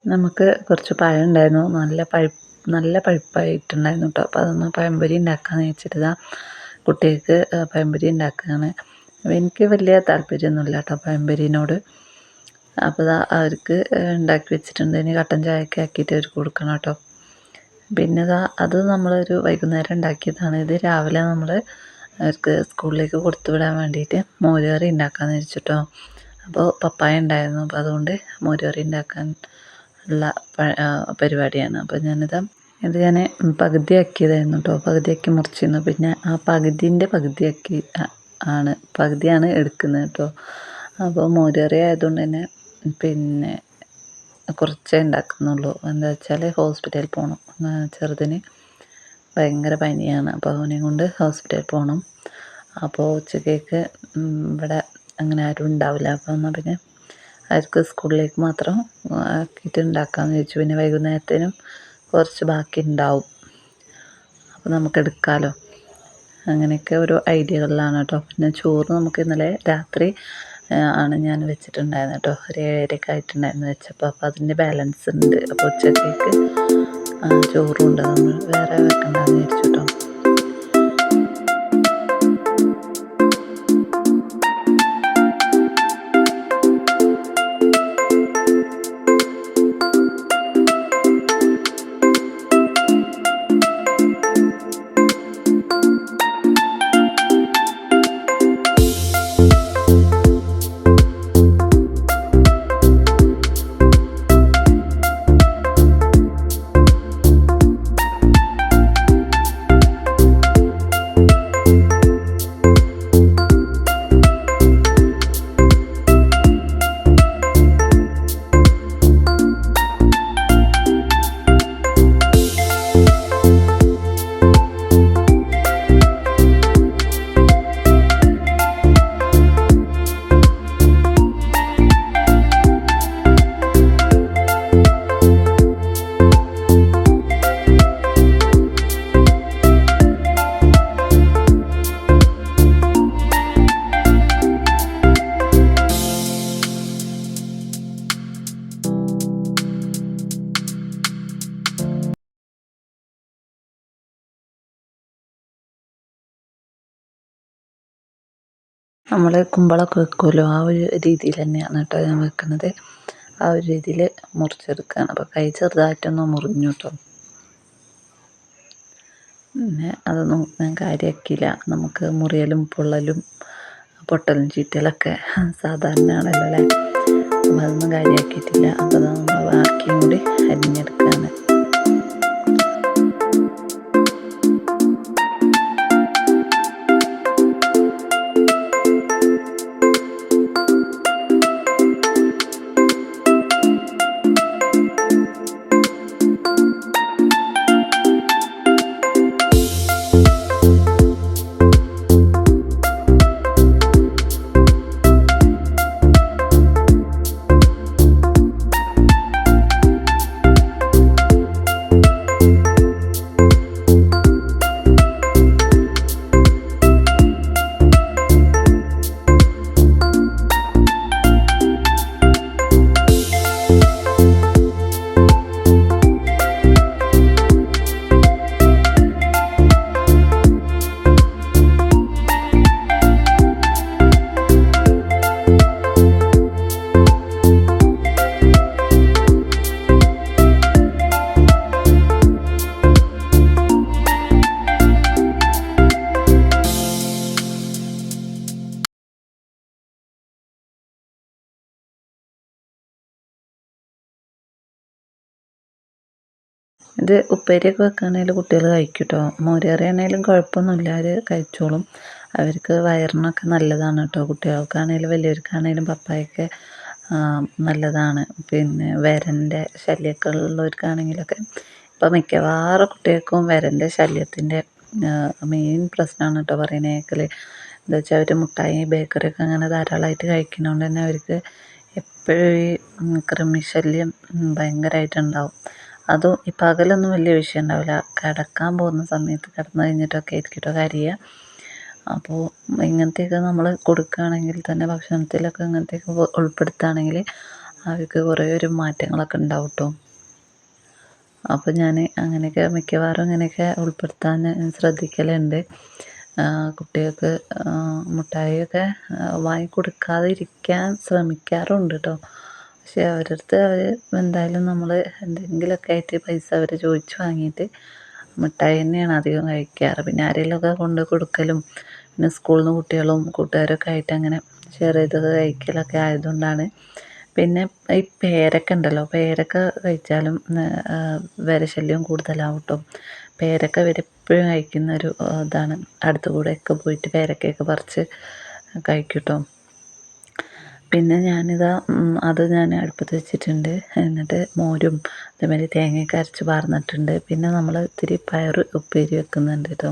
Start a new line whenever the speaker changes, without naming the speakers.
നമുക്ക് കുറച്ച് പഴം ഉണ്ടായിരുന്നു. നല്ല പഴുപ്പായിട്ടുണ്ടായിരുന്നു കേട്ടോ. അപ്പോൾ അതൊന്ന് പഴംപൊരി ഉണ്ടാക്കാമെന്ന് വെച്ചിട്ട് കുട്ടികൾക്ക് പഴംപൊരി ഉണ്ടാക്കുകയാണ്. അപ്പോൾ എനിക്ക് വലിയ താല്പര്യമൊന്നുമില്ല കേട്ടോ പഴംപൊരിനോട്. അപ്പോൾ അവർക്ക് ഉണ്ടാക്കി വെച്ചിട്ടുണ്ട്. ഇനി കട്ടൻ ചായയൊക്കെ ആക്കിയിട്ട് അവർക്ക് കൊടുക്കണം കേട്ടോ. പിന്നെ അത് നമ്മളൊരു വൈകുന്നേരം ഉണ്ടാക്കിയതാണ്. ഇത് രാവിലെ നമ്മൾ അവർക്ക് സ്കൂളിലേക്ക് കൊടുത്തു വിടാൻ വേണ്ടിയിട്ട് മോരുകറി ഉണ്ടാക്കാമെന്ന് വെച്ചിട്ടോ. അപ്പോൾ പപ്പായ ഉണ്ടായിരുന്നു. അപ്പോൾ അതുകൊണ്ട് മോരുകറി ഉണ്ടാക്കാൻ ഉള്ള പരിപാടിയാണ്. അപ്പോൾ ഇത് ഞാൻ പകുതിയാക്കിയതായിരുന്നു കേട്ടോ. പകുതിയാക്കി മുറിച്ചിരുന്നു. പിന്നെ ആ പകുതിയാണ് എടുക്കുന്നത് കേട്ടോ. അപ്പോൾ മോരുകറി ആയതുകൊണ്ട് തന്നെ പിന്നെ കുറച്ചേ ഉണ്ടാക്കുന്നുള്ളൂ. എന്താ വെച്ചാൽ ഹോസ്പിറ്റലിൽ പോകണം. ചെറുതിന് ഭയങ്കര പനിയാണ്. അപ്പോൾ അവനെയും കൊണ്ട് ഹോസ്പിറ്റലിൽ പോകണം. അപ്പോൾ ഉച്ചക്കേക്ക് ഇവിടെ അങ്ങനെ ആരും ഉണ്ടാവില്ല. അപ്പോൾ എന്നാൽ പിന്നെ അവർക്ക് സ്കൂളിലേക്ക് മാത്രം ആക്കിയിട്ട് ഉണ്ടാക്കാമെന്ന് ചോദിച്ചു. പിന്നെ വൈകുന്നേരത്തേനും കുറച്ച് ബാക്കി ഉണ്ടാവും. അപ്പോൾ നമുക്ക് എടുക്കാമല്ലോ. അങ്ങനെയൊക്കെ ഓരോ ഐഡിയകളിലാണ് കേട്ടോ. പിന്നെ ചോറ് നമുക്ക് ഇന്നലെ രാത്രി ആണ് ഞാൻ വെച്ചിട്ടുണ്ടായിരുന്നത് കേട്ടോ. ഒരു 7:30 ആയിട്ടുണ്ടായിരുന്നു വെച്ചപ്പോൾ. അപ്പോൾ അതിൻ്റെ ബാലൻസ് ഉണ്ട്. അപ്പോൾ ഉച്ചക്കേക്ക് ചോറും ഉണ്ട്. നമ്മൾ വേറെ വെക്കണ്ടെന്ന് വിചാരിച്ചു കേട്ടോ. നമ്മൾ കുമ്പളൊക്കെ വെക്കുമല്ലോ, ആ ഒരു രീതിയിൽ തന്നെയാണ് കേട്ടോ ഞാൻ വെക്കുന്നത്. ആ ഒരു രീതിയിൽ മുറിച്ചെടുക്കുകയാണ്. അപ്പോൾ കൈ ചെറുതായിട്ടൊന്ന് മുറിഞ്ഞു കേട്ടോ. പിന്നെ അതൊന്നും ഞാൻ കാര്യമാക്കിയില്ല. നമുക്ക് മുറിയലും പൊട്ടലും ചീറ്റലൊക്കെ സാധാരണയാണല്ലോ അല്ലേ. അപ്പോൾ അതൊന്നും കാര്യമാക്കിയിട്ടില്ല. അപ്പോൾ നമ്മൾ ബാക്കിയും കൂടി അരിഞ്ഞെടുക്കുകയാണ്. ഇത് ഉപ്പേരിയൊക്കെ വെക്കുകയാണെങ്കിൽ കുട്ടികൾ കഴിക്കും കേട്ടോ. മോരുകറി ആണെങ്കിലും കുഴപ്പമൊന്നുമില്ല, അവർ കഴിച്ചോളും. അവർക്ക് വയറിനൊക്കെ നല്ലതാണ് കേട്ടോ. കുട്ടികൾക്കാണെങ്കിലും വലിയവർക്കാണെങ്കിലും പപ്പായൊക്കെ നല്ലതാണ്. പിന്നെ വിരൻ്റെ ശല്യമൊക്കെ ഉള്ളവർക്കാണെങ്കിലൊക്കെ ഇപ്പോൾ മിക്കവാറും കുട്ടികൾക്കും വിരൻ്റെ ശല്യത്തിൻ്റെ മെയിൻ പ്രശ്നമാണ് കേട്ടോ പറയുന്നേക്കൽ. എന്താ വെച്ചാൽ അവർ മുട്ടായി ബേക്കറിയൊക്കെ അങ്ങനെ ധാരാളമായിട്ട് കഴിക്കുന്നതുകൊണ്ട് തന്നെ അവർക്ക് എപ്പോഴും ഈ കൃമിശല്യം ഭയങ്കരമായിട്ടുണ്ടാവും. അതും ഈ പകലൊന്നും വലിയ വിഷയം ഉണ്ടാവില്ല. കിടക്കാൻ പോകുന്ന സമയത്ത് കിടന്നു കഴിഞ്ഞിട്ടൊക്കെ ആയിരിക്കും കേട്ടോ കരയുക. അപ്പോൾ ഇങ്ങനത്തെയൊക്കെ നമ്മൾ കൊടുക്കുകയാണെങ്കിൽ തന്നെ ഭക്ഷണത്തിലൊക്കെ ഇങ്ങനത്തെയൊക്കെ ഉൾപ്പെടുത്തുകയാണെങ്കിൽ അവർക്ക് കുറേ ഒരു മാറ്റങ്ങളൊക്കെ ഉണ്ടാവും കേട്ടോ. അപ്പോൾ ഞാൻ അങ്ങനെയൊക്കെ മിക്കവാറും അങ്ങനെയൊക്കെ ഉൾപ്പെടുത്താൻ ശ്രദ്ധിക്കലുണ്ട്. കുട്ടികൾക്ക് മിഠായിയൊക്കെ വാങ്ങിക്കൊടുക്കാതിരിക്കാൻ ശ്രമിക്കാറുണ്ട് കേട്ടോ. പക്ഷേ അവരുടെ അടുത്ത് അവർ എന്തായാലും നമ്മൾ എന്തെങ്കിലുമൊക്കെ ആയിട്ട് പൈസ അവർ ചോദിച്ച് വാങ്ങിയിട്ട് മിഠായി തന്നെയാണ് അധികം കഴിക്കാറ്. പിന്നെ ആരെങ്കിലുമൊക്കെ കൊണ്ട് കൊടുക്കലും പിന്നെ സ്കൂളിൽ നിന്ന് കുട്ടികളും കൂട്ടുകാരൊക്കെ ആയിട്ട് അങ്ങനെ ഷെയർ ചെയ്തത് കഴിക്കലൊക്കെ ആയതുകൊണ്ടാണ്. പിന്നെ ഈ പേരക്ക ഉണ്ടല്ലോ, പേരക്ക കഴിച്ചാലും വിരശല്യം കൂടുതലാവും കേട്ടോ. പേരക്ക ഇവരെപ്പോഴും കഴിക്കുന്ന ഒരു ഇതാണ്. അടുത്ത് കൂടെയൊക്കെ പോയിട്ട് പേരക്കയൊക്കെ പറിച്ച് കഴിക്കും കേട്ടോ. പിന്നെ ഞാനിതാ അത് ഞാൻ അടുപ്പത്ത് വെച്ചിട്ടുണ്ട്. എന്നിട്ട് മോരും അതേമാതിരി തേങ്ങയൊക്കെ അരച്ച് പാർന്നിട്ടുണ്ട്. പിന്നെ നമ്മൾ ഇത്തിരി പയർ ഉപ്പേരി വെക്കുന്നുണ്ട് കേട്ടോ.